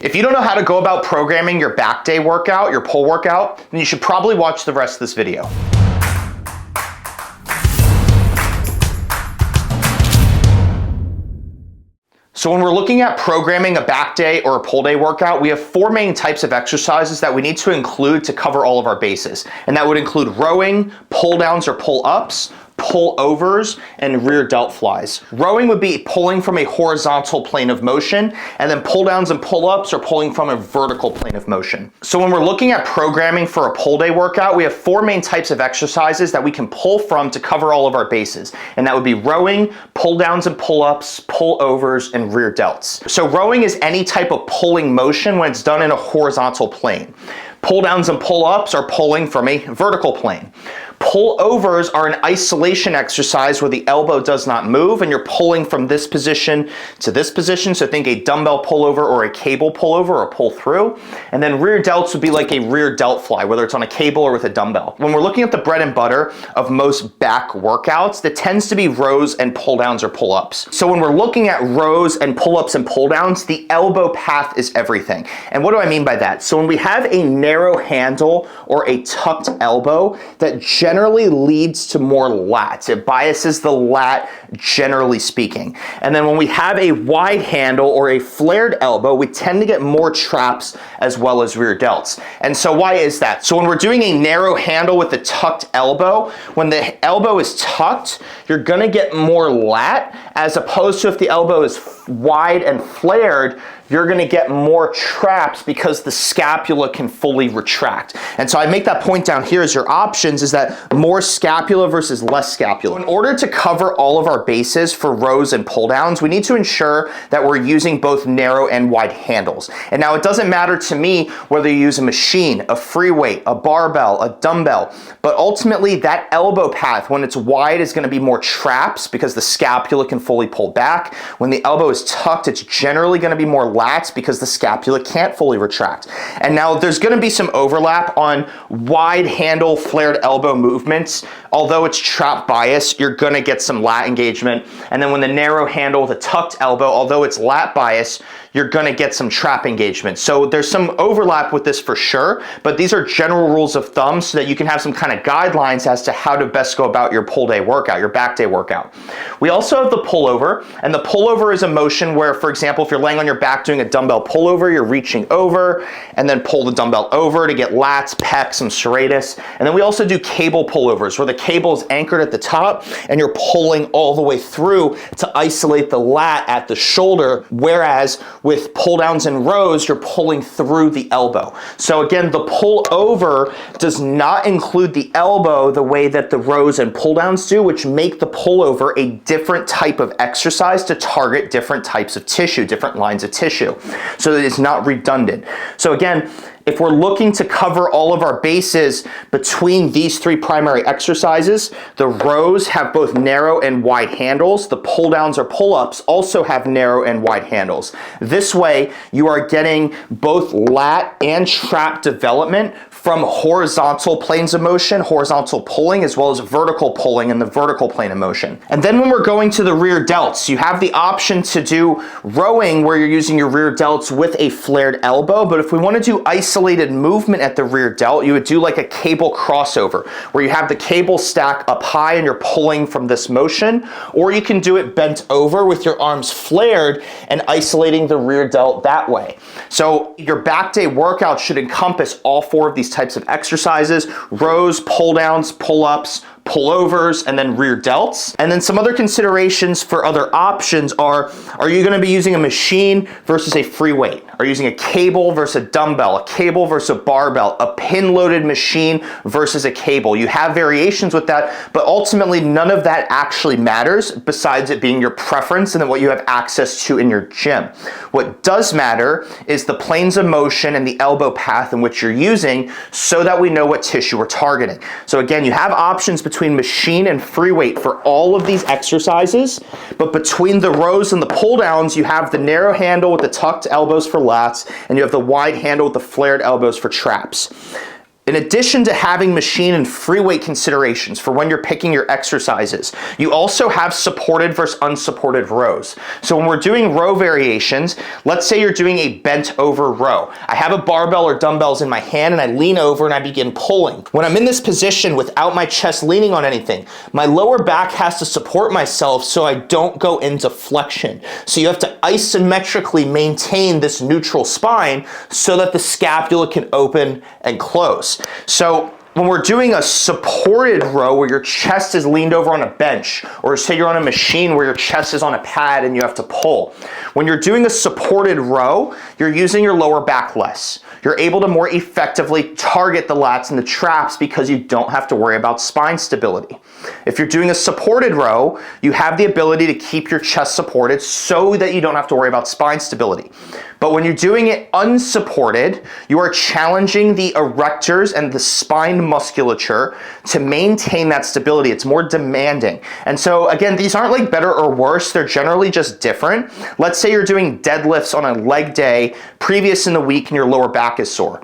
If you don't know how to go about programming your back day workout, your pull workout, then you should probably watch the rest of this video. So when we're looking at programming a back day or a pull day workout, we have four main types of exercises that we need to include to cover all of our bases. And that would include rowing, pull downs or pull ups, pull overs, and rear delt flies. Rowing would be pulling from a horizontal plane of motion, and then pull downs and pull ups are pulling from a vertical plane of motion. So when we're looking at programming for a pull day workout, we have four main types of exercises that we can pull from to cover all of our bases. And that would be rowing, pull downs and pull ups, pull overs, and rear delts. So rowing is any type of pulling motion when it's done in a horizontal plane. Pull downs and pull ups are pulling from a vertical plane. Pull overs are an isolation exercise where the elbow does not move and you're pulling from this position to this position. So think a dumbbell pullover or a cable pullover or pull through. And then rear delts would be like a rear delt fly, whether it's on a cable or with a dumbbell. When we're looking at the bread and butter of most back workouts, that tends to be rows and pull downs or pull ups. So when we're looking at rows and pull ups and pull downs, the elbow path is everything. And what do I mean by that? So when we have a narrow handle or a tucked elbow, that generally leads to more lats. It biases the lat, generally speaking. And then when we have a wide handle or a flared elbow, we tend to get more traps as well as rear delts. And so why is that? So when we're doing a narrow handle with a tucked elbow, when the elbow is tucked, you're gonna get more lat, as opposed to if the elbow is wide and flared, you're gonna get more traps because the scapula can fully retract. And so I make that point down here as your options, is that more scapula versus less scapula. In order to cover all of our bases for rows and pull downs, we need to ensure that we're using both narrow and wide handles. And now it doesn't matter to me whether you use a machine, a free weight, a barbell, a dumbbell, but ultimately that elbow path, when it's wide, is gonna be more traps because the scapula can fully pull back. When the elbow is tucked, it's generally gonna be more lats because the scapula can't fully retract. And now there's gonna be some overlap on wide handle flared elbow movements. Although it's trap bias, you're gonna get some lat engagement. And then when the narrow handle with a tucked elbow, although it's lat bias, you're gonna get some trap engagement. So there's some overlap with this for sure, but these are general rules of thumb so that you can have some kind of guidelines as to how to best go about your pull day workout, your back day workout. We also have the pullover, and the pullover is a motion where, for example, if you're laying on your back doing a dumbbell pullover, you're reaching over and then pull the dumbbell over to get lats, pecs, and serratus. And then we also do cable pullovers where the cable is anchored at the top and you're pulling all the way through to isolate the lat at the shoulder, whereas with pull downs and rows, you're pulling through the elbow. So again, the pull over does not include the elbow the way that the rows and pull downs do, which make the pullover a different type of exercise to target different types of tissue, different lines of tissue, so that it's not redundant. So again, if we're looking to cover all of our bases between these three primary exercises, the rows have both narrow and wide handles. The pull downs or pull ups also have narrow and wide handles. This way, you are getting both lat and trap development from horizontal planes of motion, horizontal pulling, as well as vertical pulling in the vertical plane of motion. And then when we're going to the rear delts, you have the option to do rowing where you're using your rear delts with a flared elbow. But if we want to do isolated movement at the rear delt, you would do like a cable crossover where you have the cable stack up high and you're pulling from this motion, or you can do it bent over with your arms flared and isolating the rear delt that way. So your back day workout should encompass all four of these types of exercises: rows, pull downs, pull ups, pullovers, and then rear delts. And then some other considerations for other options are you gonna be using a machine versus a free weight? Are you using a cable versus a dumbbell, a cable versus a barbell, a pin-loaded machine versus a cable? You have variations with that, but ultimately none of that actually matters besides it being your preference and then what you have access to in your gym. What does matter is the planes of motion and the elbow path in which you're using so that we know what tissue we're targeting. So again, you have options between machine and free weight for all of these exercises, but between the rows and the pull downs, you have the narrow handle with the tucked elbows for lats, and you have the wide handle with the flared elbows for traps. In addition to having machine and free weight considerations for when you're picking your exercises, you also have supported versus unsupported rows. So when we're doing row variations, let's say you're doing a bent over row. I have a barbell or dumbbells in my hand and I lean over and I begin pulling. When I'm in this position without my chest leaning on anything, my lower back has to support myself so I don't go into flexion. So you have to isometrically maintain this neutral spine so that the scapula can open and close. So when we're doing a supported row where your chest is leaned over on a bench, or say you're on a machine where your chest is on a pad and you have to pull, when you're doing a supported row, you're using your lower back less. You're able to more effectively target the lats and the traps because you don't have to worry about spine stability. If you're doing a supported row, you have the ability to keep your chest supported so that you don't have to worry about spine stability. But when you're doing it unsupported, you are challenging the erectors and the spine musculature to maintain that stability. It's more demanding. And so again, these aren't like better or worse, they're generally just different. Let's say you're doing deadlifts on a leg day previous in the week and your lower back is sore.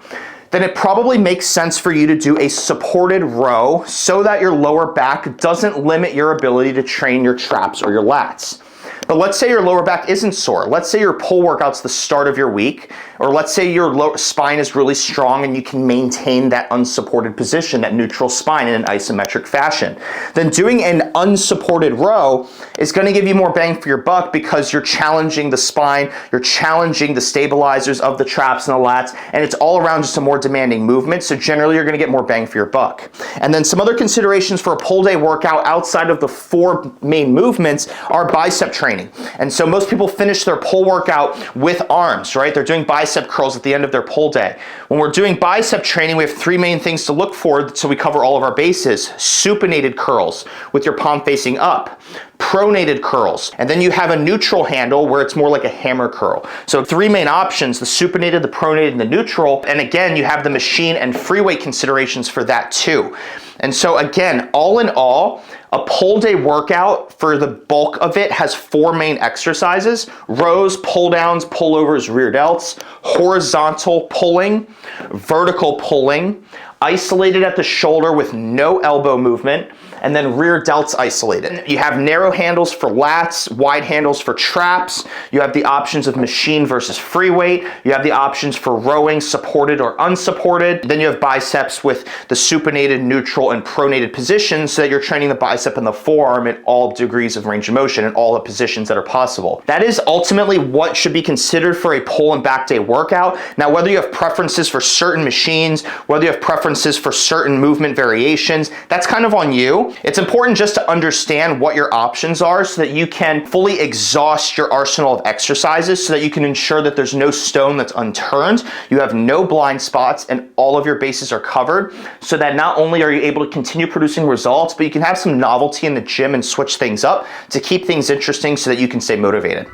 Then it probably makes sense for you to do a supported row so that your lower back doesn't limit your ability to train your traps or your lats. But let's say your lower back isn't sore. Let's say your pull workout's the start of your week, or let's say your lower spine is really strong and you can maintain that unsupported position, that neutral spine in an isometric fashion. Then doing an unsupported row is going to give you more bang for your buck because you're challenging the spine, you're challenging the stabilizers of the traps and the lats, and it's all around just a more demanding movement. So generally you're going to get more bang for your buck. And then some other considerations for a pull day workout outside of the 4 main movements are bicep training. And so most people finish their pull workout with arms, right? They're doing bicep curls at the end of their pull day. When we're doing bicep training, we have 3 main things to look for so we cover all of our bases. Supinated curls with your palm facing up. Pronated curls, and then you have a neutral handle where it's more like a hammer curl. So 3 main options, the supinated, the pronated, and the neutral. And again, you have the machine and free weight considerations for that too. And so again, all in all, a pull day workout for the bulk of it has 4 main exercises: rows, pull downs, pullovers, rear delts, horizontal pulling, vertical pulling, isolated at the shoulder with no elbow movement, and then rear delts isolated. You have narrow handles for lats, wide handles for traps. You have the options of machine versus free weight. You have the options for rowing, supported or unsupported. Then you have biceps with the supinated, neutral, and pronated positions so that you're training the bicep and the forearm at all degrees of range of motion and all the positions that are possible. That is ultimately what should be considered for a pull and back day workout. Now, whether you have preferences for certain machines, whether you have preferences for certain movement variations, that's kind of on you. It's important just to understand what your options are so that you can fully exhaust your arsenal of exercises so that you can ensure that there's no stone that's unturned, you have no blind spots, and all of your bases are covered so that not only are you able to continue producing results, but you can have some novelty in the gym and switch things up to keep things interesting so that you can stay motivated.